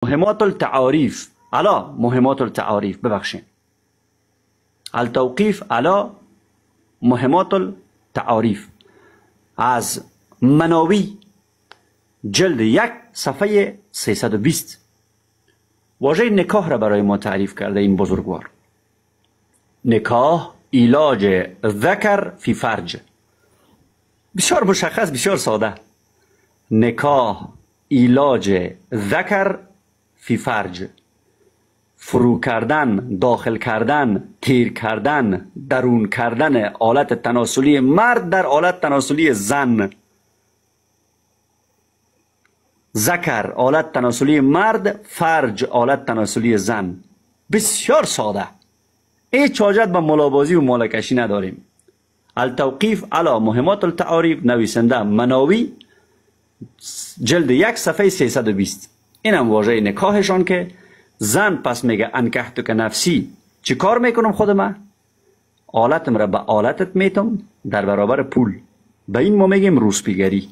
مهمات التعاریف علا مهمات التعاریف ببخشین التوقیف علا مهمات التعاریف از مناوی جلد 1 صفحه 320 واژه نکاح را برای ما تعریف کرده این بزرگوار. نکاح علاج ذکر فی فرج، بسیار مشخص، بسیار ساده. نکاح علاج ذکر فی فرج، فرو کردن، داخل کردن، تیر کردن، درون کردن آلت تناسلی مرد در آلت تناسلی زن. ذکر آلت تناسلی مرد، فرج آلت تناسلی زن. بسیار ساده، هیچ حاجت به ملابازی و مالکشی نداریم. التوقیف علی مهمات التعاریف، نویسنده مناوی، جلد 1 صفحه 320. اینم واژه نکاحشان که زن پس میگه انکحتک که نفسی، چی کار میکنم خود من؟ آلتم را به آلتت میتم در برابر پول. به این ما میگیم روسپیگری.